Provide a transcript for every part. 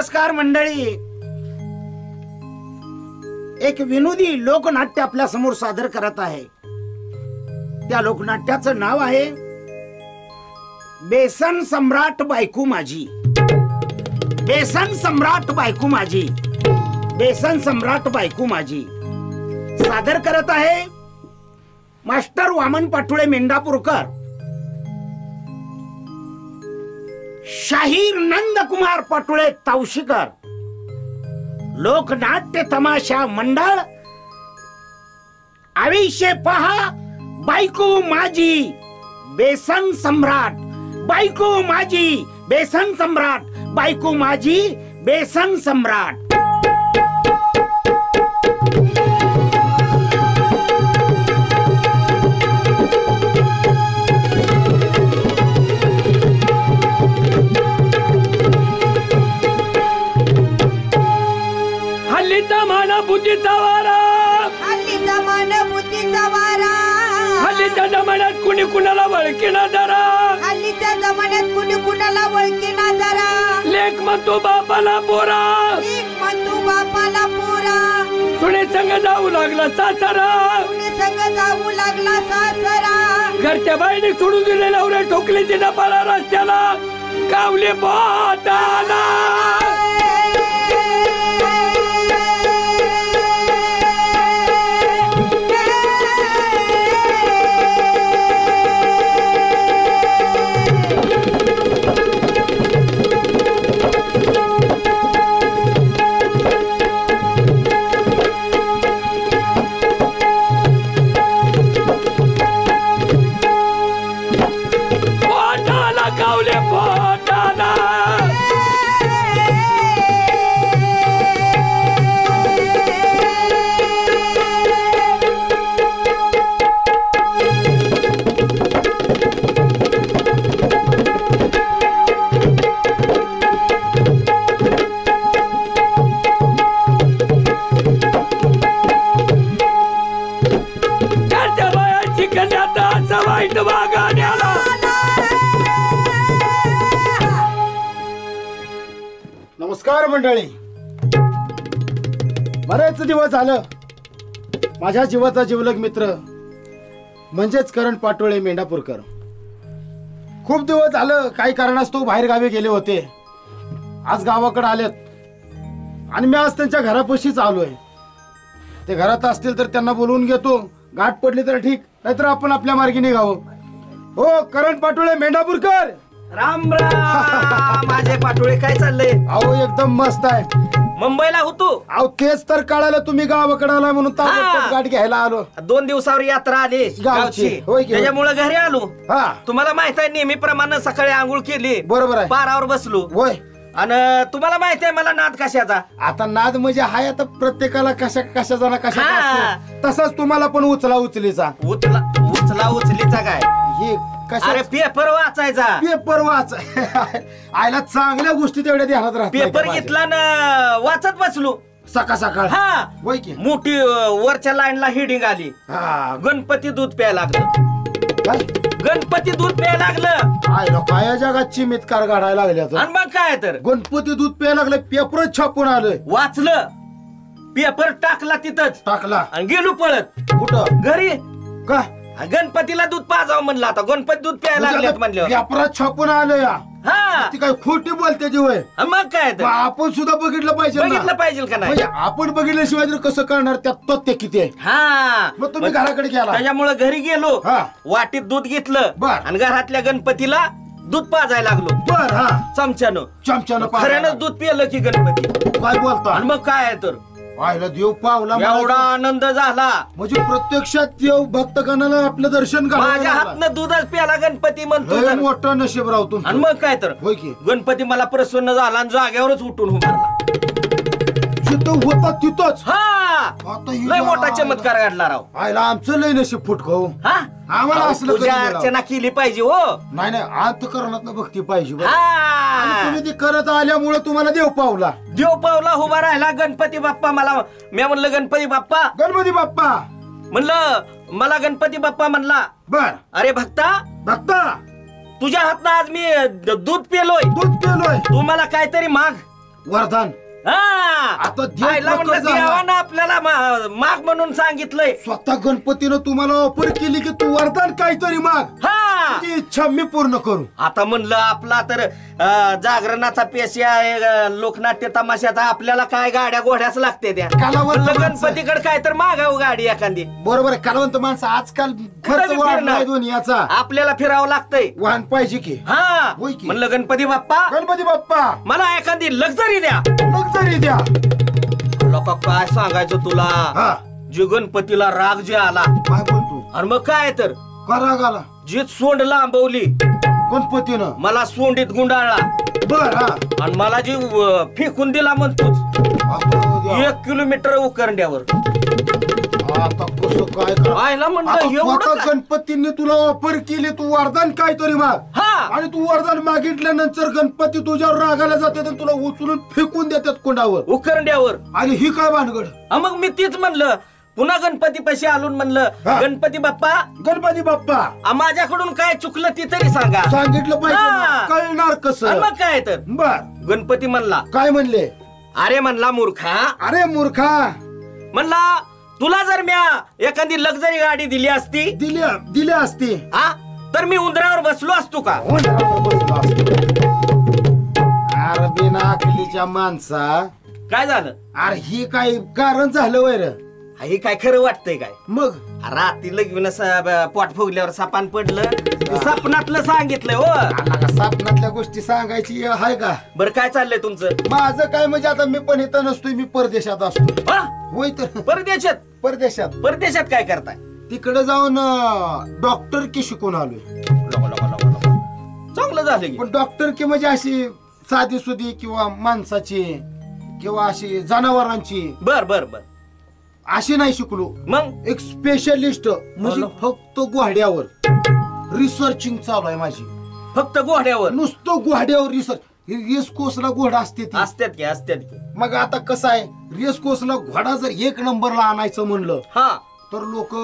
नमस्कार मंडळी. एक विनोदी लोकनाट्य आपल्या समोर सादर करत आहे. त्या लोकनाट्याचं नाव आहे बेसन सम्राट बायको माझी. बेसन सम्राट बायको माझी. बेसन सम्राट बायको माझी सादर करत आहे मास्टर वामन पाटोळे मेंढापूरकर, शाहीर नंदकुमार पाटोळे तावशीकर, लोकनाट्य तमाशा मंडळ. आयुष्य पहा बायको माझी बेसन सम्राट. बायको माझी बेसन सम्राट. बायको माझी बेसन सम्राट. हल्लीचा मान बुद्धीचा वारा. हल्लीचा मान बुद्धीचा वारा. हल्लीच्या जमान्यात कुणी कुणाला वळखीना जरा. हल्लीच्या जमान्यात कुणी कुणाला वळखीना जरा. लेख म्हणतो बापाला पोरा. लेख म्हणतो बापाला पोरा. सुने संग जाऊ लागला सासरा. सुने संग जाऊ लागला सासरा. घरच्या बाईने सोडून दिले नवरे ठोकले तिला पाला रस्त्याला कावले बोटाला. नमस्कार मंडळी. बरेच दिवस झालं माझ्या जीवाचा जिवलग मित्र म्हणजेच करण पाटोळे मेंढापूरकर खूप दिवस झालं काही कारणास्तव बाहेर गावी गेले होते. आज गावाकडे आलेत आणि मी आज त्यांच्या घरापाशीच आलोय. ते घरात असतील तर त्यांना बोलवून घेतो. गाठ पडली तर ठीक, नाहीतर आपण आपल्या मार्गी निघावं. हो करण पाटोळे मेंढापूरकर. राम राम. माझे पाटोळे काय चाललंय? अहो एकदम मस्त आहे. मुंबईला होतो. अहो तेच तर कळालं तुम्ही गावाकडे आला म्हणून ताबडतोब गाडी घ्यायला आलो. 2 दिवसावर यात्रा आली गावची, त्याच्यामुळे घरी आलो. हा तुम्हाला माहित आहे नेहमीप्रमाणे सकाळी आंघोळ केली, बरोबर आहे, पारावर बसलो. होय. आणि तुम्हाला माहित आहे मला नाद कशाचा. आता नाद म्हणजे हाय आता प्रत्येकाला कशाचा ना कशा तसाच तुम्हाला पण उचला उचलीचा. उचला उचलीचा काय हे अरे पेपर वाचायचा. पेपर वाचाय आयला चांगल्या गोष्टी तेवढ्या ध्यानात राहतात. पेपर घेतला ना वाचत बसलो सकाळ सकाळ. हा होय की. मोठी वरच्या लाईनला हिडिंग आली. गणपती दूध प्यायला लागलं. गणपती दूध प्यायला लागलं. आयला काय जगात चिमितकार काढायला लागले. आणि मग काय तर गणपती दूध प्यायला लागलं. पेपरच छापून आलं. वाचलं. पेपर टाकला तिथंच टाकला आणि गेलो पळत. कुठं? घरी. का? गणपतीला दूध पाजावं म्हणलं. आता गणपती दूध प्यायला लागलेत म्हणलं. पेपरात छापून आलं या. हा ती काय खोटी बोलते जी होय. मग काय तर आपण सुद्धा बघितलं पाहिजे. बघितलं पाहिजे का नाही. आपण बघितल्याशिवाय तर कसं करणार. त्यात तथ्य किती आहे. हा मग तुम्ही घराकडे गेला. त्याच्यामुळे घरी गेलो. हा. वाटीत दूध घेतलं बर. आणि घरातल्या गणपतीला दूध पाजायला लागलो. बर. हा चमच्यानं खऱ्यानं दूध पिलं की गणपती. काय बोलतो. आणि मग काय तर आयला देव पावला. एवढा आनंद झाला म्हणजे प्रत्यक्षात देव भक्तगणाला आपलं दर्शन माझ्या हातनं दूधच प्याला गणपती म्हणतो. मोठं नशीब राहतो. आणि मग काय तर होय की. गणपती मला प्रसन्न झाला आणि जागेवरच उठून उभारला. होता तिथंच. हा लय मोठा चमत्कार घडला राव. आयला आमचं लय नशीब फुटकं. हा आम्हाला असलं पूजा अर्चना केली पाहिजे हो. नाही अंतःकरणात भक्ती पाहिजे. हा तुम्ही ती करत आल्यामुळे तुम्हाला देव पावला. देव पावला उभा राहिला गणपती बाप्पा. मला मी म्हणलं गणपती बाप्पा. गणपती बाप्पा म्हणलं मला गणपती बाप्पा म्हणला. बर. अरे भक्ता भक्ता तुझ्या हातनं आज मी दूध पेलोय. दूध पेलोय. तू मला काहीतरी माग. वरदान हा आता देव आईला प्रकट म्हणलं झाला. देवानं आपल्याला माग म्हणून सांगितलंय. स्वतः गणपतीनं तुम्हाला ऑफर केली की तू वरदान काहीतरी माग, हा ती इच्छा मी पूर्ण करू. आता म्हणलं आपला तर जागरणाचा पेशी आहे, लोकनाट्य तमाशाचा, आपल्याला काय गाड्या घोड्याच लागते त्या. कलावंत म्हणलं माणसं. गणपतीकडे काय तर मागावं गाडी एखादी. बरोबर आहे. कलावंत माणसं आजकाल खर्च बी वाढलाय फिरणार. दुनियाचा, आपल्याला फिरावं लागतंय. वाहन पाहिजे की. हा होय की. म्हणलं गणपती बाप्पा गणपती बाप्पा मला एखादी लक्झरी द्या. लक्झरी द्या. लोक काय सांगायचं तुला, हा जे गणपतीला राग जे आला, काय बोलतो आणि मग काय तर करा गाला जी सोंड लांबवली गणपतीनं मला सोंडीत गुंडाळला, बर हा आणि मला जी फेकून दिला म्हणतोच आता द्या. 1 किलोमीटर उकरंड्यावर. आता कसं काय करा? आयला म्हणलं आता एवढं स्वतः काय? गणपतीने तुला ऑफर केली, तू वरदान काहीतरी माग, हा आणि तू वरदान मागितल्यानंतर गणपती तुझ्यावर रागाला जातात आणि तुला उचलून फेकून देतात कोंडावर. उकरंड्यावर. आणि ही काय भानगड? मग मी तीच म्हणलं, पुन्हा गणपती पैसे आलून म्हणलं हा. गणपती बाप्पा गणपती बाप्पा माझ्याकडून काय चुकलं ती तरी सांगा. सांगितलं पाहिजे ना. हा. कळणार आणि कसं? मग काय तर बर गणपती म्हणला, काय म्हणले? अरे म्हणला मूर्खा, अरे मूर्खा, म्हणला तुला जर म्या एखादी लक्झरी गाडी दिली असती दिल्या असते. हा तर मी उंदरावर बसलो असतो का? अरे बिना अकलीच्या माणसा, काय झालं? अरे ही काय कारण झालं वैर? हे काय खरं वाटतंय काय? मग रात्री लगीन पोट फुगल्यावर सापान पडलं, ते स्वप्नातलं सांगितलंय. हो आला का सापनातल्या गोष्टी सांगायची आहे का? बरं काय चाललंय तुमचं? माझं काय म्हणजे आता मी पण इथं नसतोय, मी परदेशात असतो. हा? होय तर परदेशात? परदेशात परदेशात काय करताय? तिकडे जाऊन डॉक्टर की शिकून आलोय. चांगलं झालं की. पण डॉक्टर की म्हणजे अशी साधी सुधी किंवा माणसाची किंवा अशी जनावरांची बर बर बर. अशी नाही शिकलो. मग एक स्पेशलिस्ट म्हणजे हॅलो. फक्त घोड्यावर रिसर्चिंग चालू आहे माझी. फक्त घोड्यावर? नुसतं घोड्यावर रिसर्च. रेस कोर्सला घोडा असते ती. असतात की असतात की. मग आता कसं आहे, रेस कोर्सला घोडा जर 1 नंबरला आणायचं म्हणलं हा तर लोक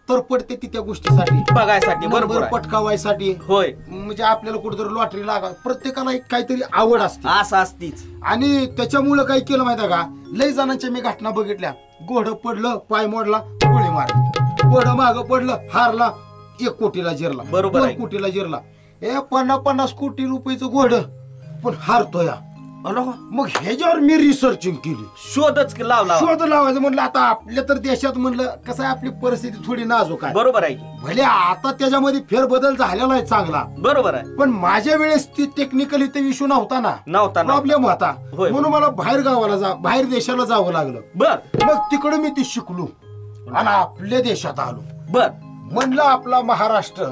तरपडते ती त्या गोष्टीसाठी, बघायसाठी. बरोबर नंबर आहे. पटकावायसाठी. होय म्हणजे आपल्याला कुठेतरी लॉटरी लागा, प्रत्येकाला एक काहीतरी आवड असते. असं असतीच. आणि त्याच्यामुळं काय केलं माहिती का, लय जणांच्या मी घटना बघितल्या. घोडं पडलं, पाय मोडला, गोळी मारली. घोडं मागं पडलं, हारला, 1 कोटीला जिरला, बरोबर 2 आहे. कोटीला जिरला. 50 कोटी रुपयाचं घोडं पण हारतोय. मग ह्याच्यावर मी रिसर्चिंग केली, शोधच लावला. शोध लावायचं म्हणलं. आता आपल्या तर देशात म्हणलं कसं आहे, आपली परिस्थिती थोडी नाजूक आहे. बरोबर आहे की. भले आता त्याच्यामध्ये फेरबदल झालेला आहे चांगला, बरोबर आहे. पण माझ्या वेळेस ती टेक्निकली ते इश्यू नव्हता ना, नव्हता प्रॉब्लेम होता. होय. म्हणून मला बाहेर गावाला बाहेर देशाला जावं लागलं. बर मग तिकडे मी ती शिकलो आणि आपल्या देशात आलो. बर. म्हणलं आपला महाराष्ट्र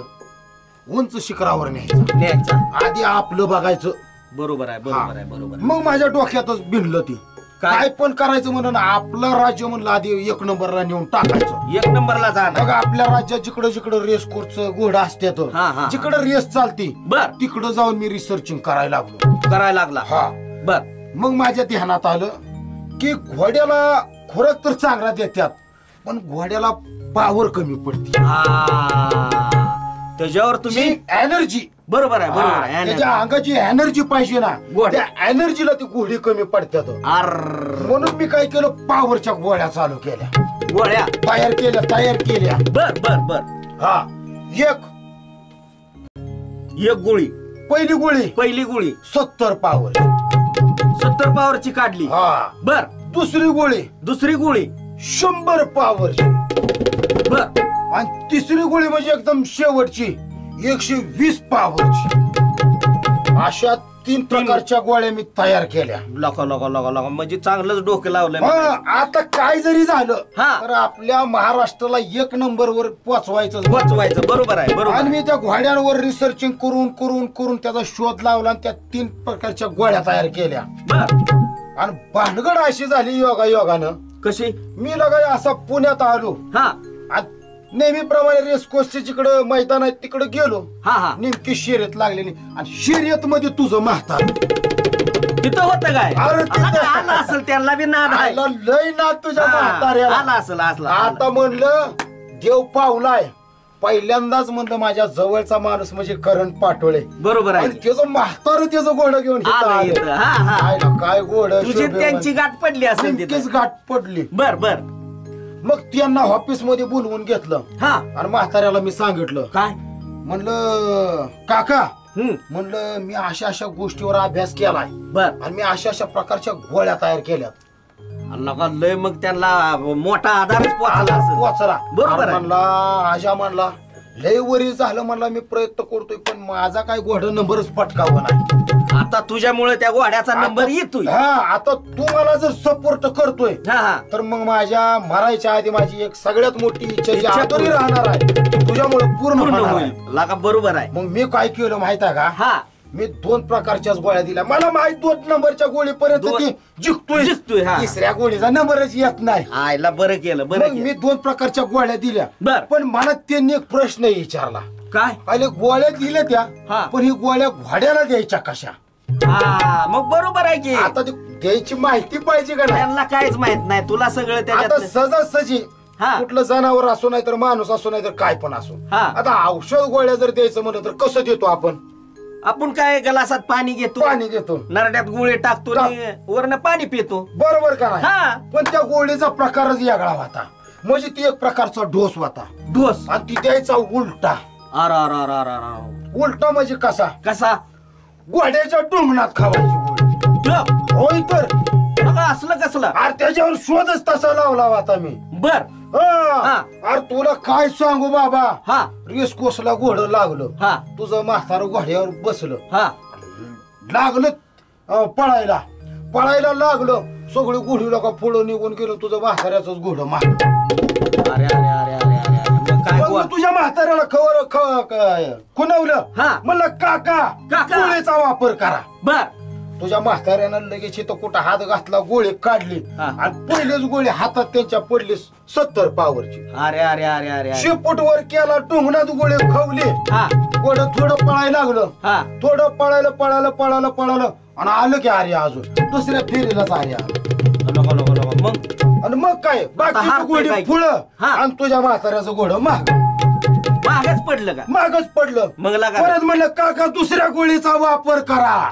उंच शिखरावर न्यायचा, न्यायचा. आधी आपलं बघायचं. बरोबर आहे बरोबर आहे बरोबर आहे. मग माझ्या डोक्यातच भिनलं ती, काय पण करायचं म्हणून आपलं राज्य म्हणलं आधी 1 नंबरला नेऊन टाकायचं. 1 नंबरला जाणार. बघ आपल्या राज्यात जिकडं जिकडं रेस कोर्सचं घोडा असतात, हा, हा. जिकडं रेस चालती बर. तिकडं जाऊन मी रिसर्चिंग करायला लागलो. करायला लागला. हा. बर. मग माझ्या ध्यानात आलं की घोड्याला खुराक तर चांगला देतात, पण घोड्याला पावर कमी पडते. त्याच्यावर तुम्ही एनर्जी. बरोबर आहे बरोबर आहे. त्याच्या अंगाची एनर्जी पाहिजे ना, घोड्या. त्या एनर्जीला ती घोडी कमी पडतात. म्हणून मी काय केलं, पॉवरच्या गोळ्या चालू केल्या, गोळ्या तयार केल्या. बर बर बर. हा. एक गोळी, पहिली गोळी 70 पॉवर, 70 पॉवरची काढली. हा. बर. दुसरी गोळी 100 पॉवर, बर. आणि तिसरी गोळी म्हणजे एकदम शेवटची 120 पॉवरची. अशा 3 प्रकारच्या गोळ्या मी तयार केल्या. लगा म्हणजे चांगलंच डोकं लावलंय. आता काय जरी झालं हा. तर आपल्या महाराष्ट्राला 1 नंबरवर पोचवायचं. बरोबर आहे बरोबर. आणि मी त्या घोड्यांवर रिसर्चिंग करून करून करून त्याचा शोध लावला आणि त्या 3 प्रकारच्या गोळ्या तयार केल्या. बर. आणि भानगड अशी झाली योगानं, कशी? मी लगा असा पुण्यात आलो. हा नेहमीप्रमाणे रेस कोर्सच्या जिकडं मैदान आहे तिकडे गेलो. हा हा. नेमकी शर्यत लागलेली आणि शर्यत मध्ये तुझं म्हातार तिथं होतं काय? अरे तिथं. आलं असेल त्यांना बी नाद आहे. आला लय ना तुझ्या हा, म्हाताऱ्याला. आला असेल आता म्हणलं देव पावलाय पहिल्यांदाच म्हणलं माझ्या जवळचा माणूस म्हणजे करण पाटोळे. बरोबर आहे आणि त्याचं म्हातारं त्याचं घोडं घेऊन इथं आलं आलं. इथं. हा, हा. आयला काय घोडं तुझी शोभेवान. त्यांची गाठ पडली असेल नेमकीच तिथं. गाठ पडली. बर बर. मग त्यांना ऑफिस मध्ये बोलवून घेतलं हा आणि म्हाताऱ्याला मी सांगितलं, काय म्हणलं काका, हम्म म्हणलं मी अशा अशा गोष्टीवर अभ्यास केलाय बर. आणि मी अशा अशा प्रकारच्या गोळ्या तयार केल्यात. नका लय मग त्यांना मोठा आधारच पोहोचला असेल. पोचला. बरोबर आहे. म्हणला आजा म्हणला लय वरी झालं म्हणला, मी प्रयत्न करतोय पण माझा काय घोडा नंबरच पटकावं नाही. आता तुझ्यामुळे त्या घोड्याचा नंबर येतोय. हा आता तू मला जर सपोर्ट करतोय हा हा तर मग माझ्या मरायच्या आधी माझी एक सगळ्यात मोठी इच्छा जी इच्छा आतुरी पूर्ण. राहणार आहे तुझ्यामुळे पूर्ण पूर्ण होणार होईल. आहे. लागा बरोबर आहे. मग मी काय केलं माहित आहे का, हा मी 2 प्रकारच्याच गोळ्या दिल्या. मला माहित 2 नंबरच्या गोळीपर्यंत दोन- ती जिंकतोय. जिंकतोय, हा. तिसऱ्या गोळीचा नंबरच येत नाही. आयला बरं केलं बरं मग मी केलं. 2 प्रकारच्या गोळ्या दिल्या. बर. पण मला त्यांनी एक प्रश्न विचारला. काय पहिले गोळ्या दिल्या त्या, हा. पण ही गोळ्या घोड्याला द्यायच्या कशा? हा मग बरोबर आहे की आता ती द्यायची माहिती पाहिजे का नाही? त्यांना काहीच माहित नाही. तुला सगळं आता त्याच्यात सहजासहजी हा. कुठलं जनावर असो नाही तर माणूस असो नाही तर काय पण असो. हा. आता औषध गोळ्या जर द्यायचं म्हणलं तर कसं देतो आपण? आपण काय ग्लासात पाणी घेतो, पाणी देतो. नरड्यात गोळे टाकतो आणि वरनं पाणी पितो. बरोबर का नाही? हा पण त्या गोळीचा प्रकारच वेगळा होता. म्हणजे ती एक प्रकारचा डोस होता डोस. आणि ती द्यायचा उलटा. उलटा म्हणजे कसा? कसा घोड्याच्या डोंगणात खावायची गोळी. ड- होय तर बघा, असलं कसलं. अरे त्याच्यावर शोधच तसा लावला होता मी. बर हा. अरे तुला काय सांगू बाबा, हा रेसकोसला घोडं लागलं. हा तुझं म्हातारं घोड्यावर बसलं, हा लागलं पळायला लागलं. सगळी घोडी लोक पुढं निघून गेलो, तुझं म्हाताऱ्याच घोडं माग. अरे अरे अरे अरे अरे अरे मग काय मग बोल. मी तुझ्या म्हाताऱ्याला खुणवलं. हा. म्हणलं काका काका. गोळीचा वापर करा. बर तुझ्या म्हाताऱ्यानं लगेच इथं कुठं हात घातला, गोळी काढली हा. आणि पहिलेच गोळी हातात त्यांच्या पडली 70 पावरची. अरे अरे अरे अरे अरे. शेपूट वर केला, टोंगणात गोळी खवली. हा गोडं थोडं पळायला लागलं. हा थोडं पळायला आणि आलं की आर्या अजून दुसऱ्या फेरीलाच आर्या आलं. नको नको नको. मग आणि मग काय बाकी हारतोय गोडी काय? पुढं हा. आणि तुझ्या म्हाताऱ्याचं घोडं मागच पडलं का? मागच पडलं. मग लागा परत म्हणलं काका दुसऱ्या गोळीचा वापर करा.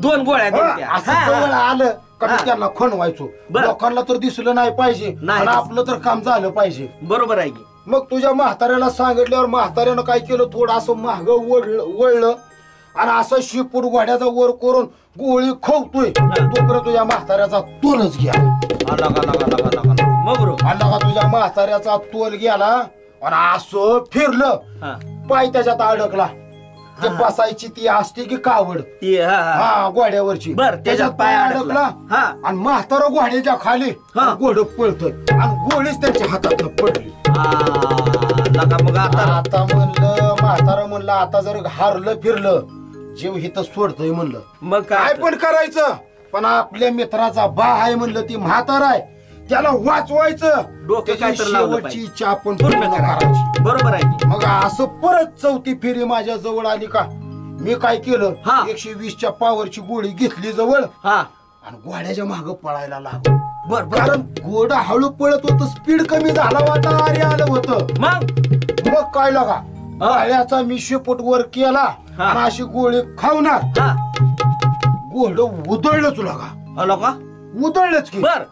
2 गोळ्या दिल्या. असं हा, जवळ हा. आलं का मी हा. त्यांना खणवायचो. बरं. लोकांना तर दिसलं नाही पाहिजे नाही आणि दिसलं. आपलं तर काम झालं पाहिजे. बरोबर आहे की. मग तुझ्या म्हाताऱ्याला सांगितल्यावर म्हाताऱ्यानं काय केलं, थोडं असं माग वळलं आणि असं शिपूट घोड्याचा वर करून गोळी खवतोय. तोपर्यंत तुझ्या म्हाताऱ्याचा तोलच गेला. मग बरोबर. आला का तुझ्या म्हाताऱ्याचा तोल गेला आणि असं फिरलं, हा पाय त्याच्यात अडकला. ते बसायची ती असते की कावड, ती हा हा हा घोड्यावरची, बर त्याच्यात पाय अडकला. हा आणि म्हातारा घोड्याच्या खाली हा. घोडं पळतोय आणि गोळीच त्यांच्या हातात पडली. लगा मग आता आता म्हणलं म्हातारा म्हणलं आता जर हारलं फिरलं जीव हिथं सोडतोय म्हणलं. मग काय पण करायचं, पण आपल्या मित्राचा बा आहे म्हणलं, ती म्हातारा आहे, त्याला वाचवायचं. डोकं त्याची काय तर लावलं शेवटची पाहिजे. इच्छा आपण पूर्ण पूर्ण करायची. करायची. बरोबर आहे की. मग असं परत 4थी फेरी माझ्या जवळ आली का, मी काय केलं, हा. 120च्या पावरची गोळी घेतली जवळ हा आणि घोड्याच्या माग पळायला लागलो. बर बर. कारण घोडा हळू पळत होत, स्पीड कमी झाला होता, अरे आलं होतं. मग काय लागा घोड्याचा मी शेपूट वर केला हा. आणि अशी गोळी खावणार, हा घोड उधळलंच लागा, आलो का? उधळलंच की. बर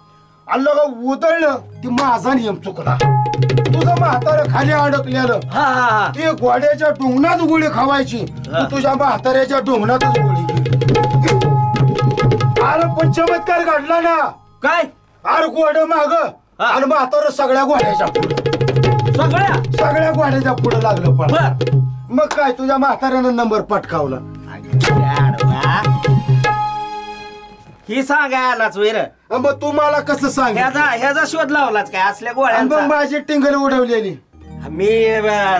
आलं का उधळलं, ती माझा नियम चुकला. तुझं म्हातारं खाली अडकलेलं, हा हा हा ते घोड्याच्या डोंगणात गोळी खावायची, हा. तू तुझ्या म्हाताऱ्याच्या डोंगणातच गोळी गेली. अरे पण चमत्कार घडला ना. काय अरे घोड माग हा. आणि म्हातारं सगळ्या घोड्याच्या पुढे, सगळ्या घोड्याच्या पुढे लागलं. पण बर मग काय तुझ्या म्हाताऱ्यानं नंबर पटकावला. ही सांगायलाच वेर मग तू मला कसं सांग, ह्याचा शोध लावलाच काय असल्या मग गोळ्यांचा? माझी टिंगल उडवलेली मी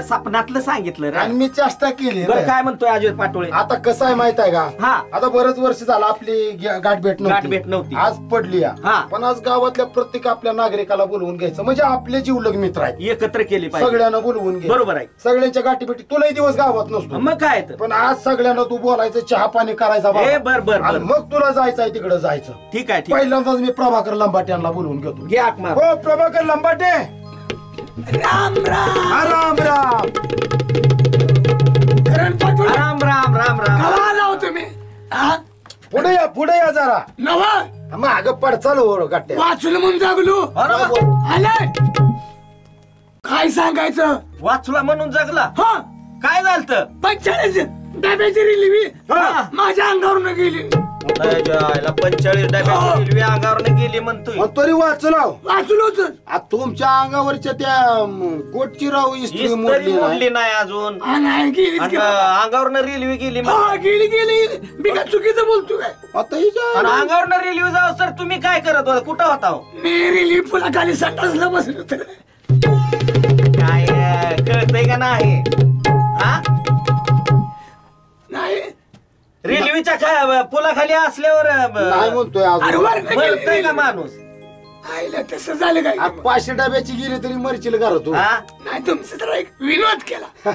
सपनातलं सांगितलं रे. आणि मी चेष्टा केली बरं रे. काय म्हणतोय अजय पाटोळे? आता कसं आहे माहित आहे का, हा आता बरंच वर्ष झालं आपली गाठ भेट नव्हती. आज पडली या. हा. पण आज गावातल्या प्रत्येक आपल्या नागरिकाला बोलवून घ्यायचं, म्हणजे आपले जीवलग मित्र आहेत, एकत्र केली पाहिजे. सगळ्यांना बोलवून घे. बरोबर आहे. सगळ्यांच्या गाठी भेटी. तुलाही दिवस गावात नसतो, मग काय तर. पण आज सगळ्यांना तू बोलायचं, चहा पाणी करायचा ए बाबा. बर बर आणि बर. मग तुला जायचंय तिकडे जायचं. ठीक आहे ठीक आहे. पहिल्यांदाच मी प्रभाकर लंबाट्यांना बोलवून घेतो. घे हाक मार. हो प्रभाकर लंबाटे, राम राम. राम राम. पुढे या जरा नवा माग पडचाल हो गाठ्या वाचलं म्हणून जागलो काय बोल? आलाय काय सांगायचं वाचला म्हणून जगला हा काय झालं 45 डब्याची रिलीवी हा. माझ्या अंगावरून गेली 45 डब्याची रेल्वे अंगावर गेली म्हणतोय मग तरी वाचलाव वाचलोच तुमच्या अंगावरच्या त्या गोटची राव इस्त्री इस्त्री मोडली नाही. मोडली नाही अजून नाही गेली आणि अंगावर रेल्वे गेली हा गेली गेली मी काय चुकीचं बोलतो काय आता हिच्या आणि अंगावर रेल्वे जाऊ सर तुम्ही काय करत होता कुठं होता हो? मी रिलीफ फुलाखाली संडासला बसलो होतो काय कळतंय का नाही हा नाही रेल्वेच्या पुलाखाली असल्यावर नाही म्हणतोय अरे अजून वर मरतय का माणूस आईला तसं झालं काय आ, 500 डब्याची गेली तरी मरशील का रे तू हा नाही तुमचं तर एक विनोद केला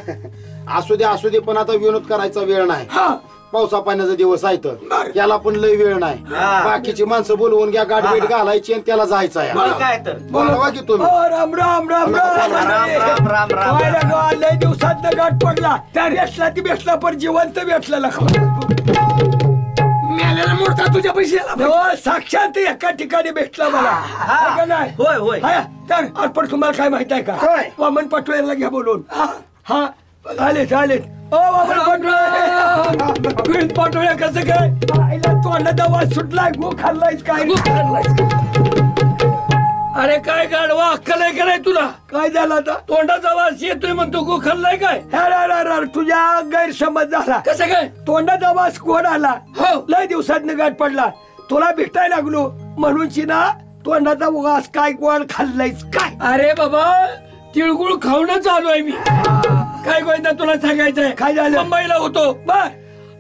असू दे पण आता विनोद करायचा वेळ नाही हा पावसा पाण्याचा दिवस आहे तर बरं. त्याला पण लय वेळ नाही हा. बाकीची माणसं बोलवून घ्या गाडबीट घालायची आणि त्याला जायचं आहे मग काय तर बोलवा की तुम्ही हो, राम राम राम राम राम राम राम काय लागा, लय दिवसात गाठ पडला त्या भेटला ती भेटला पण जिवंत भेटलेला मेल्याला मोडता तुझ्या पैशाला साक्षात एका ठिकाणी भेटला मला है का नाही होय होय हा, तर अर्पण तुम्हाला काय माहित आहे का काय? वामन पाटोळेला घ्या बोलून हा आलेत आलेत ओ वामन पाटोळे पाटोळ्या कसं काय आईला तोंडाचा वास सुटलाय गो खाल्लायच काय अरे काय गाडवा अक्कल आहे का नाही तुला काय झालं आता तोंडाचा वास येतोय म्हणतो गो खाल्लाय काय अरे तुझ्या गैरसमज झाला कसं काय तोंडाचा वास कोण आला हो लय दिवसात गाठ पडला तुला भेटायला लागलो म्हणून ना तोंडाचा वास काय कोण खाल्लायच काय अरे बाबा तिळगुळ खाऊनच आलो आहे मी काय गोयंदा तुला सांगायचंय काय झालं मुंबईला होतो बर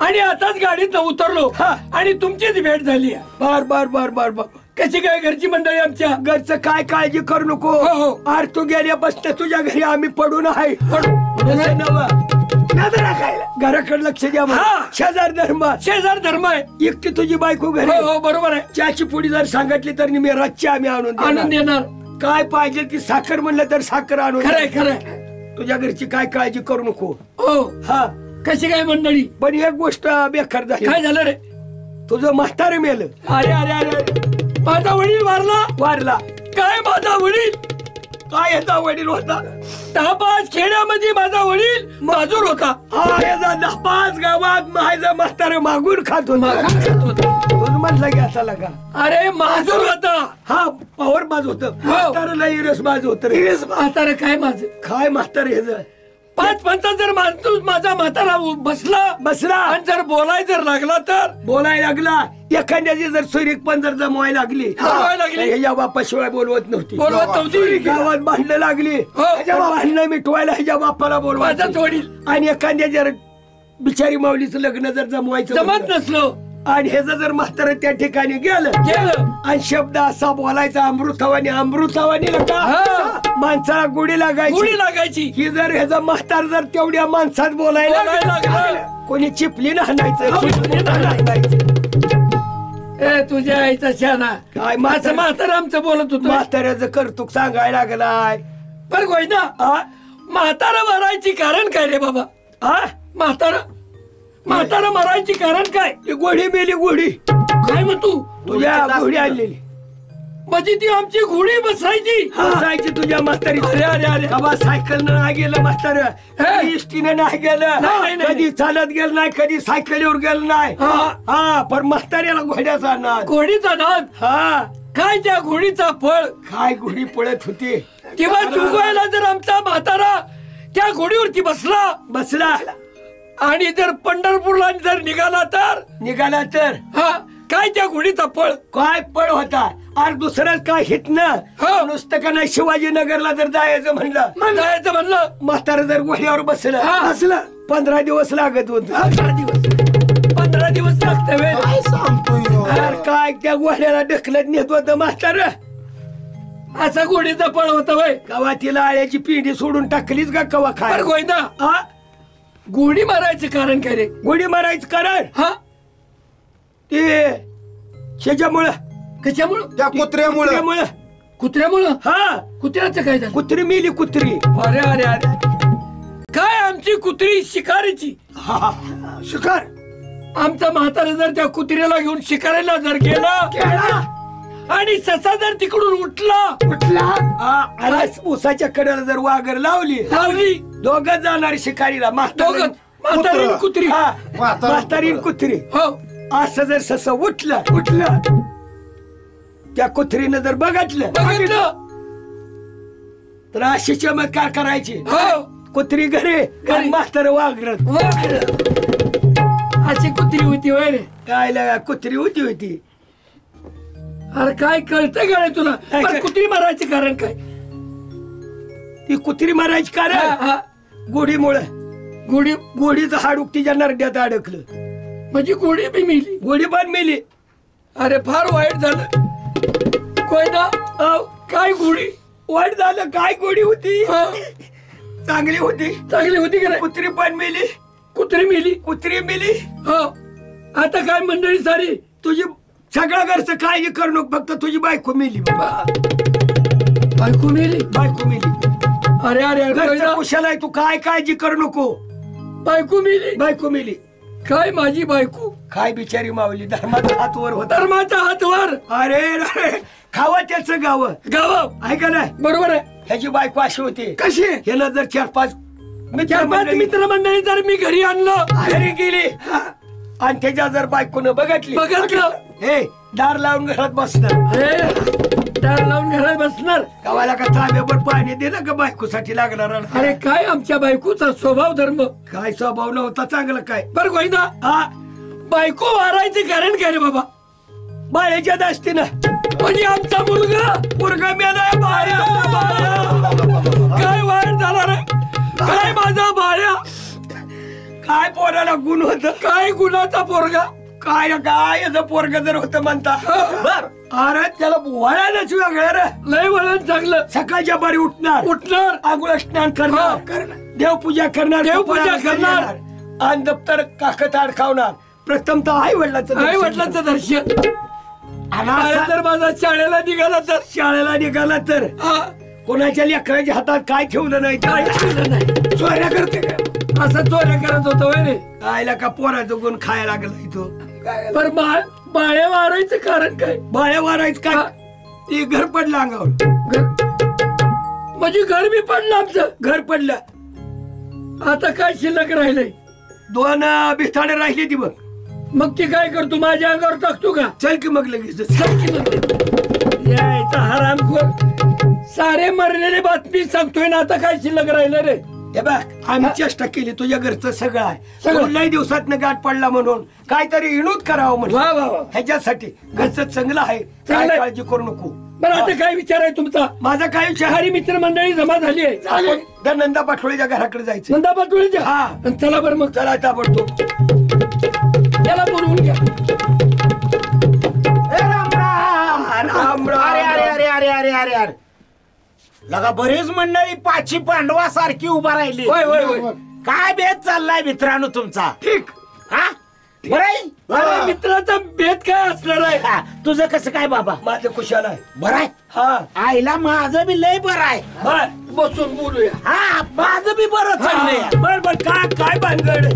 आणि आताच गाडीत उतरलो आणि तुमचीच भेट झाली बर बर बर बर बर कशी काय घरची मंडळी आमच्या घरचं काय काळजी करू नको आर तू गेल्यापासून तुझ्या घरी आम्ही पडून आहे घराकडे लक्ष द्या शेजार धर्म आहे एकटी तुझी बायको घरी हो बरोबर आहे चहाची पुडी जर सांगितली तर मी रातची आम्ही आणून देणार काय पाहिजे ती साखर म्हणलं तर साखर आणून खरंय तुझ्या घरची काय काळजी करू नको हो हा कशी काय मंडळी पण एक गोष्ट बेकार झाली काय झालं रे तुझं म्हातारे मेलं अरे अरे अरे माझा वडील वारला काय माझा वडील काय याचा वडील होता 10-5 खेड्यामध्ये माझा वडील माजूर होता हा याचा 10-5 गावात माझा म्हातारे मागून खात होता म्हटलं की असा लगा अरे माजूर होता हा पावर बाज होत म्हातारला इरस बाज होत इरस म्हातार काय माझं काय म्हातार हे 5 जर माणूस माझा म्हातारा बसला आणि जर जर बोलायला लागला एखाद्याची जर सुरीक पण जर जमवायला लागली ह्याच्या बापाशिवाय बोलवत नव्हती गावात भांडणं लागली भांडणं मिटवायला ह्याच्या बापाला बोलवायचं आणि एखाद्या जर बिचारी माऊलीचं लग्न जर जमवायचं जमत नसलो आणि ह्याचं जर म्हातार त्या ठिकाणी गेलं आणि शब्द असा बोलायचा अमृतवाणी माणसाला गुढी लागायची ही जर ह्याचा म्हातार जर तेवढ्या माणसात बोलायला लागला कोणी चिपली ए तुझ्या आईचा शाना काय माझं म्हातार आमचं बोलत होत म्हाताऱ्याचं कर्तुक सांगायला लागलाय बर गोय ना म्हातारा मरायची कारण काय रे बाबा म्हातारा मरायची कारण काय गोडी मेली गोडी काय मग तू तुझ्या घोडी आणलेली म्हणजे ती आमची घोडी बसायची तुझ्या म्हातारी अरे अरे अरे बाबा सायकल नाही गेलं म्हातार इष्टीने नाही गेलं कधी चालत गेलं नाही कधी सायकलीवर गेलं नाही हा पण म्हाताऱ्याला घोड्याचा नाद हा काय त्या घोडीचा फळ काय घोडी पळत होती किंवा चुकवायला जर आमचा म्हातारा त्या घोडीवरती बसला आणि जर पंढरपूरला जर निघाला तर हा काय त्या घोडीचा पळ काय पळ होता आणि दुसरं काय हितनं नुसतं का नाही शिवाजीनगरला जर जायचं म्हणलं म्हातारा जर घोड्यावर बसलं 15 दिवस लागत होत 15 दिवस लागत काय त्या घोड्याला ढकलत नेत होत म्हातार असा घोडीचा पळ होता वय कवा तिला आळ्याची पिंडी सोडून टाकलीच का कवा खाय गोयना गोडी मारायचं कारण काय रे गोडी मारायचं कारण हा ते ह्याच्यामुळं कशामुळं त्या कुत्र्यामुळं हा कुत्र्याचं काय झालं कुत्री मेली कुत्री अरे अरे अरे काय आमची कुत्री शिकारीची शिकार आमचा म्हातारा जर त्या कुत्र्याला घेऊन शिकारायला जर गेला आणि ससा जर तिकडून उठला उसाच्या कड्याला जर वाघर लावली दोघं जाणार शिकारीला म्हातारीन कुत्री हो असं जर ससा उठलं त्या कुत्रीनं जर बघितलं तर अशी चमत्कार करायची कुत्री घरी म्हातार वाघर अशी कुत्री होती होय रे काय कुत्री होती अरे काय कळतंय का रे तुला कुत्री मारायचे कारण काय ती कुत्री मारायची कारण गोडीचं हाड तिच्या नरड्यात अडकलं म्हणजे गोडी बी मेली गोडी पण मेली अरे फार वाईट झालं कोयना काय गोडी वाईट झालं काय गोडी होती चांगली होती का कुत्री पण मेली कुत्री मेली हो आता काय मंडळी सारी तुझी सगळ्या घरचं काळजी करू नको फक्त तुझी बायको मेली बायको मेली अरे अरे कुशाला तू काय काळजी करू नको बायको मेली काय माझी बायको काय बिचारी मावली धर्माचा हातवर अरे खावा त्याच गाव ऐका नाही बरोबर आहे ह्याची बायको अशी होती कशी ह्याला जर 4-5 मित्रमंडळी जर मी घरी घरी गेली आणि त्याच्या जर बायकोनं बघितलं हे दार लावून घरात बसणार गावाला का तांब्यावर पाणी दिलं का बायकोसाठी लागणार अरे काय आमच्या बायकोचा स्वभाव धर्म काय स्वभाव नव्हता चांगला काय बरं गोविंदा बायको मारायचं कारण काय रे बाबा बाळ्याच्या दास्तीनं म्हणजे आमचा मुलगा मेला काय वाईट झाला रे काय माझा बाळ्या काय पोराला गुण होत काय गुणाचा पोरगा काय पोरग जर होत म्हणता बर अरे त्याला वळायलाच वेगळं रे लय वळण चांगलं सकाळच्या बारी उठणार आंघोळ स्नान करणार देवपूजा करणार आणि दप्तर काकत अडकावणार प्रथमतः आई वडिलांचं दर्शन जर माझा शाळेला निघाला तर कोणाच्या लेकराच्या हातात काय ठेवलं नाही चोऱ्या करते असं चोऱ्या करत होतो आईला का पोराचं गुण खायला लागला इथं पण बाळ्या वारायचं कारण काय बाळ्या वारायचं काय ते घर पडलं अंगावर म्हणजे घर बी पडलं आमचं घर पडलं आता काय शिल्लक राहिलंय 2 बिथाडे राहिले ती बघ मग ती काय करतो माझ्या अंगावर टाकतो का चल की मग लगेच यायचा हरामखोर सारे मरलेले बातमी सांगतोय ना आता काय शिल्लक राहिलं रे हे बघ आम्ही चेष्टा केली तुझ्या घरचं सगळं आहे लई दिवसात गाठ पडला म्हणून काहीतरी विनोद करावं म्हणून ह्याच्यासाठी घरचं चांगलं आहे काय काळजी करू नको बरं आता काय विचार आहे तुमचा माझा काय विचार हरी मित्र मंडळी जमा झाली आहे नंदा पाटोळीच्या घराकडे जायचं नंदा पाटोळीच्या हा चला बरं मग चला ताबडतो त्याला बोलवून घ्या राम अरे लगा बरीच मंडळी पाची पांडवा सारखी उभा राहिली काय बेत चाललाय मित्रांनो तुमचा ठीक हा बरं मित्राचा भेद काय असणार आहे तुझं कसं काय बाबा माझं कुशाल आहे बरं आहे हा आईला माझं बी लय बरं आहे बसून बोलूया हा माझं बी बरं चाललंय बर काय भानगड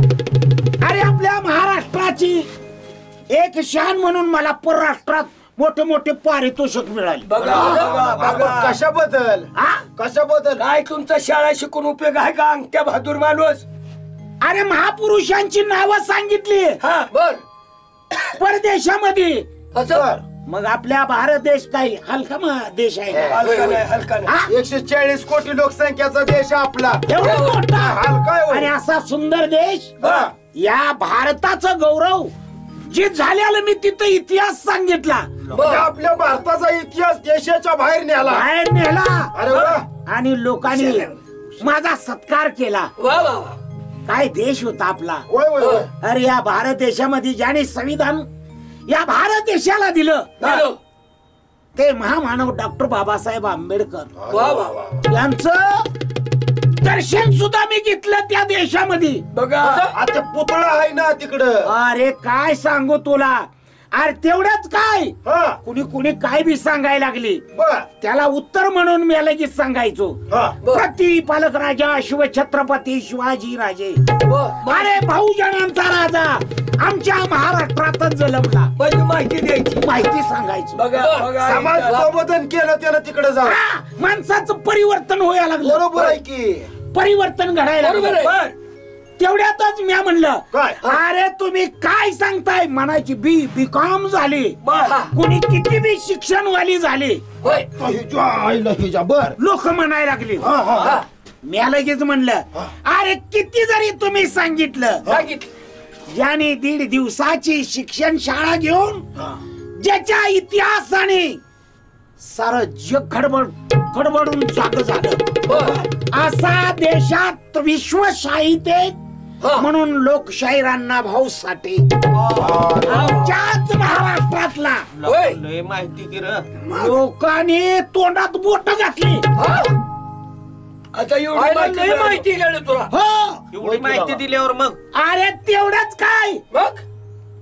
अरे आपल्या महाराष्ट्राची एक शान म्हणून मला परराष्ट्रात मोठे मोठे पारितोषिक मिळाले कशाबद्दल काय तुमचा शाळा शिकून उपयोग आहे का अंगठ्या बहादूर माणूस अरे महापुरुषांची नावं सांगितली हा बर परदेशामध्ये असं मग आपल्या भारत देश काही हलका देश आहे हलका नाही 140 कोटी लोकसंख्येचा देश आपला एवढा मोठा हलका आणि असा सुंदर देश या भारताचं गौरव जे झालेलं मी तिथं इतिहास सांगितला आपल्या भारताचा इतिहास देशाच्या बाहेर नेला अरे वा आणि लोकांनी माझा सत्कार केला काय देश होता आपला अरे या भारत देशामध्ये ज्याने संविधान या भारत देशाला दिलं ते महामानव डॉक्टर बाबासाहेब आंबेडकर यांचं दर्शन सुद्धा मी घेतलं त्या देशामध्ये बघा आता पुतळा आहे ना तिकडं अरे काय सांगू तुला अरे तेवढंच काय हा कुणी कुणी काय बी सांगायला लागली बर त्याला उत्तर म्हणून मी लगेच सांगायचो हा प्रतिपालक राजा शिवछत्रपती शिवाजी राजे अरे भाऊजनांचा राजा आमच्या महाराष्ट्रातच जन्मला माझी माहिती द्यायची माहिती सांगायची समाज प्रबोधन केलं त्याला तिकडे जाऊ हा, माणसाचं परिवर्तन व्हायला लागलं बरोबर आहे की परिवर्तन घडायला बरोबर लागलं. आहे तेवढ्यातच मी म्हणलं काय? अरे तुम्ही काय सांगताय म्हणायची बी.कॉम झाली कुणी किती बी शिक्षण वाली झाली बर लोक म्हणायला लागली हा हा मी लगेच म्हणलं अरे किती जरी तुम्ही सांगितलं ज्याने 1.5 दिवसाची शिक्षण शाळा घेऊन ज्याच्या इतिहासाने सारं जग खडबडून जाग झालं असा देशात विश्वशाहीतेत म्हणून लोकशाहीरांना भाऊ साठे आमच्याच महाराष्ट्रातला लय माहिती की र लोकांनी तोंडात बोट घातली आता एवढी माहिती घ्यायला तुला हो एवढी माहिती दिल्यावर मग अरे तेवढंच काय मग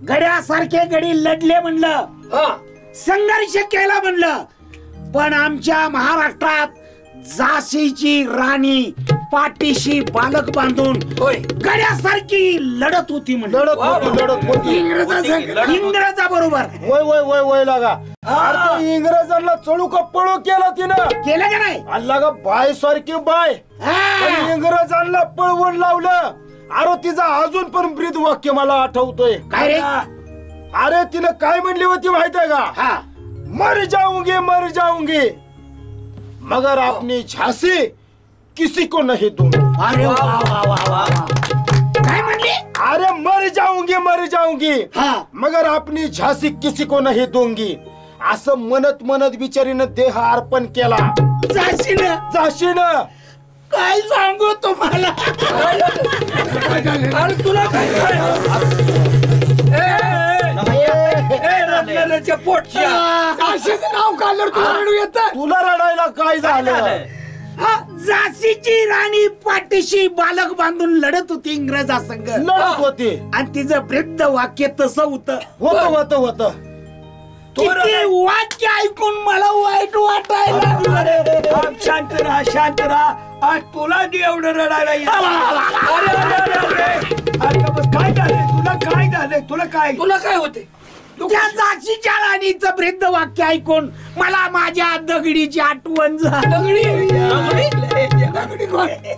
गड्यासारखे गडी लढले म्हणलं संघर्ष केला म्हणलं पण आमच्या महाराष्ट्रात झाशीची राणी पाठीशी बालक बांधून गड्यासारखी लढत होती लढत होती इंग्रजा बरोबर वय वय वय वय लागा अरे इंग्रजांना चळू का पळू केलं तिनं केलं का नाही अल्ला गा बाय सारखी बाय हा. इंग्रजांना पळवून लावलं अरे तिचं अजून पण ब्रीद वाक्य मला आठवतोय काय रे अरे तिनं काय म्हणली होती माहितीये का हा मर जाऊंगी मगर अपनी झांसी किसी को नहीं दूंगी अरे वा वा वा वा वा. काय म्हणली अरे मर जाऊंगी हा मगर अपनी झांसी किसी को नहीं दूंगी असं म्हणत बिचारीनं देह अर्पण केला झाशीनं काय सांगू तुम्हाला अरे तुला काय रत्नाच्या पोटच्या अशीच नाव काढलं तुला रडू येत तुला रडायला काय झालं झाशीची राणी पाठीशी बालक बांधून लढत होती इंग्रजा संघ लढत होती आणि तिचं वृद्ध वाक्य तसं होत किती वाक्य ऐकून मला वाईट वाटायला लागलं. शांत राहा आज तुला दे एवढं रडायला येत. अरे बस काय झालंय तुला काय होते त्या झाशीच्या राणीचं वृद्ध वाक्य ऐकून मला माझ्या दगडीची आठवण झाली.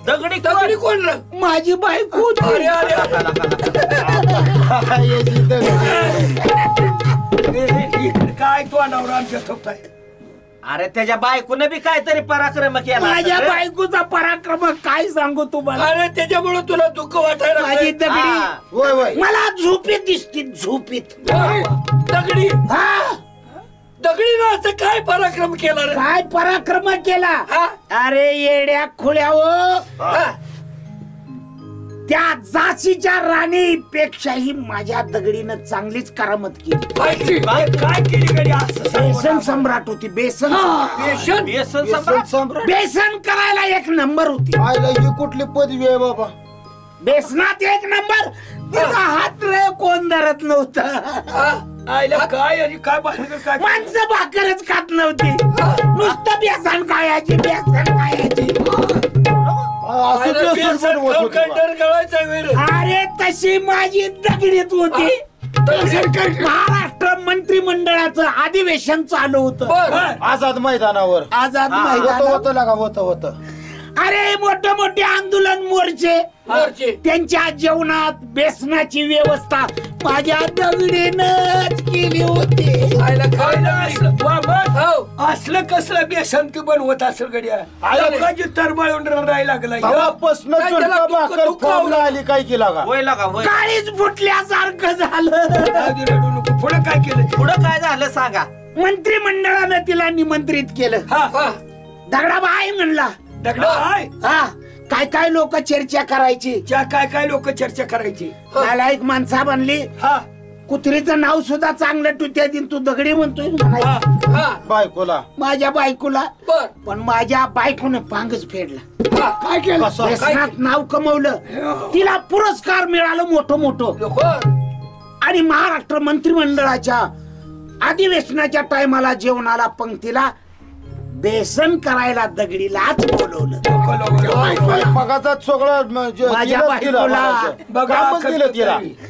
दगडी कोण रे? माझी बायको होती. इकडे काय तो नवरा आमच्या थोपताय अरे त्याच्या बायकोने बी काहीतरी पराक्रम केला माझ्या असेल रे. बायकोचा पराक्रम काय सांगू तुम्हाला. अरे त्याच्यामुळे तुला दुःख वाटायला माझी लागलंय. दगडी वय वय मला झोपेत दिसते झोपेत. दगडी हा दगडीनं असं काय पराक्रम केला रे? काय पराक्रम केला हा? अरे येड्या खोळ्यावर हा? त्या झाशीच्या राणी पेक्षाही माझ्या दगडीनं चांगलीच करामत केली. काय केली गडी असं सांग बेसन मला. सम्राट होती बेसन सम्राट. बेसन सम्राट. बेसन करायला एक नंबर होती. आयला ही कुठली पदवी आहे बाबा बेसनात एक नंबर. तिचा हात रे कोण धरत नव्हतं. हा? आईला काय आणि काय बाहेर काय माणसं भाकरच खात नव्हती. नुसतं बेसन खायची बेसन खायची. असं बेसन बनवत होती बा. अरे तशी माझी दगडीत होती. महाराष्ट्र मंत्रिमंडळाचं अधिवेशन चालू होतं आझाद मैदानावर आझाद होत मैदान. होत लागा होत अरे मोठे मोठे आंदोलन मोर्चे त्यांच्या जेवणात बेसनाची व्यवस्था माझ्या दगडीनंच केली होती. असलं कसलं बेसन तू बनवत असेल गड्या लोकांची तरबळून राहायला लागला तेव्हापासून चुलता भाकर फॉर्मला आली काय की लागा होय लागा होय. काळीच फुटल्यासारखं झालं. पुढे काय केलं पुढं काय झालं सांगा. मंत्रिमंडळानं तिला निमंत्रित केलं. दगडाबाई म्हणला दगड आहे हा काय काय लोक चर्चा करायची. काय लोक चर्चा करायची. मला एक माणसा बनली. हा कुत्रीचं नाव सुद्धा चांगलं टुत्या दिन तू दगडी म्हणतोय म्हणायची. बायकोला माझ्या बायकोला बर पण माझ्या बायकोनं पांगच फेडला. काय केलं व्यसनात नाव कमवलं. तिला पुरस्कार मिळालं मोठं आणि महाराष्ट्र मंत्रिमंडळाच्या अधिवेशनाच्या टायमाला जेवणाला पंक्तीला बेसन करायला दगडीलाच बोलवलं. स्वयंपाकाचं सगळं माझ्या बायकोला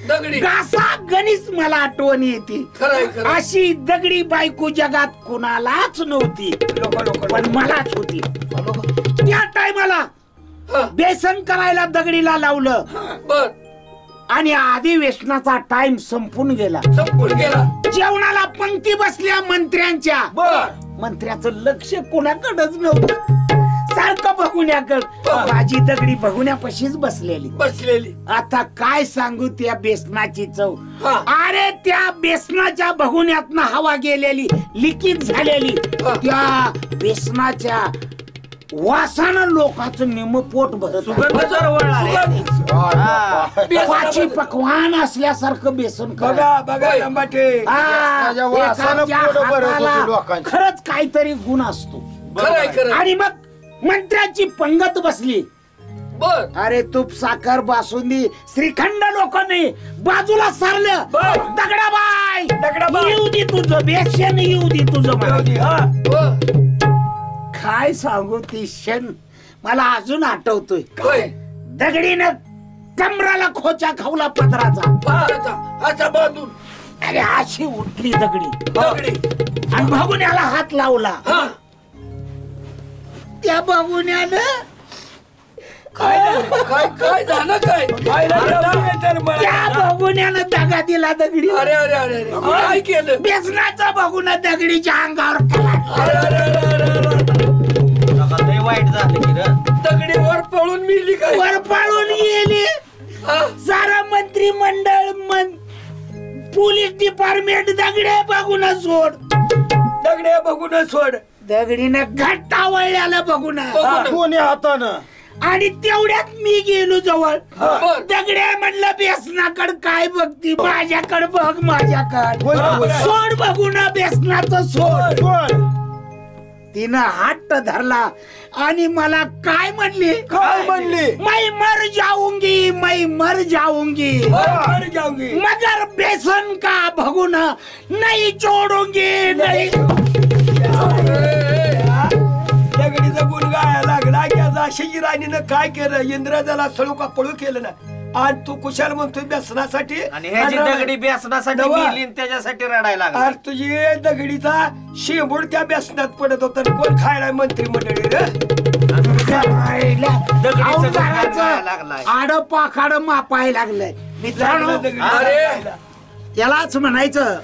दगडी घासा गणित मला आठवण येते. अशी दगडी बायको जगात कुणालाच नव्हती, पण मलाच होती. त्या टायमाला बेसन करायला दगडीला लावलं आणि अधिवेशनाचा टाइम संपून गेला. जेवणाला पंक्ती बसल्या मंत्र्यांच्या. मंत्र्याचं लक्ष कोणाकडेच नव्हतं, सारखं बघुण्याकडे. माझी दगडी बघुण्यापाशीच बसलेली. आता काय सांगू त्या बेसनाची चव. अरे त्या बेसनाच्या बघुण्यातनं हवा गेलेली, लिकीज झालेली. त्या बेसनाच्या वासानं लोकांचं निम पोट भरत. पाची पकवान असल्यासारखं बेसन खरंच काहीतरी गुण असतो. आणि मग मंत्र्याची पंगत बसली. अरे तूप साखर बासुंदी श्रीखंड लोकांनी बाजूला सारलं. दगडाबाई येऊ दे तुझं बेसन, येऊ दे तुझं. काय सांगू ती क्षण मला अजून आठवतोय. दगडीनं कमराला खोचा खावला पदराचा बांधून. अरे अशी उठली दगडी आणि बघुन्याला हात लावला. त्या बघुन्यानं काय झालं काय त्या बघुन्यानं दगा दिला दगडी. काय केलं? बेसनाचा बघुना दगडीच्या अंगावर वाईट झालं की रे. दगडी वर पळून मिली काय? वर पळून गेली. सारा मंत्रिमंडळ पोलीस डिपार्टमेंट दगडे बघून सोड. दगडीनं घट्ट आवळल्याला बघून दोन्ही हातानं. आणि तेवढ्यात मी गेलो जवळ. दगडे म्हणलं बेसनाकड काय बघती, माझ्याकडे बघ, माझ्याकडे सोड बघून बेसनाचं सोड. तिनं हट्ट धरला आणि मला काय म्हणली मैं मर जाऊंगी, मैं मर जाऊंगी, मगर बेसन का भगुना नहीं छोड़ूंगी. नहीं दगडीचा गुण गाया लागला की अशी राणीनं काय केलं? इंद्रजाला सळू का पळू केलं ना. आज तू कुशाल म्हणतोय बेसनासाठी, आणि ह्याची दगडी बेसनासाठी मेली, त्याच्यासाठी रडायला लागला. आज तुझी दगडीचा शेंबूड त्या बेसनात पडत होता. कोण खायला मंत्रिमंडळी रे? आड पाखाड मापाय लागलंय मित्रांनो. यालाच म्हणायचं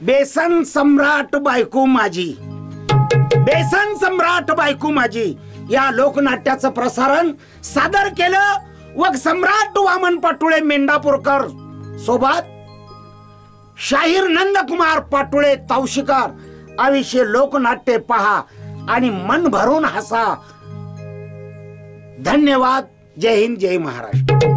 बेसन सम्राट बायको माझी. बेसन सम्राट बायको माझी या लोकनाट्याचं प्रसारण सादर केलं व सम्राट वामन पाटोळे मेंढापूरकर सोबत शाहीर नंदकुमार पाटोळे तौशिकार आविषय लोकनाट्य पहा आणि मन भरून हसा. धन्यवाद. जय हिंद, जय महाराष्ट्र.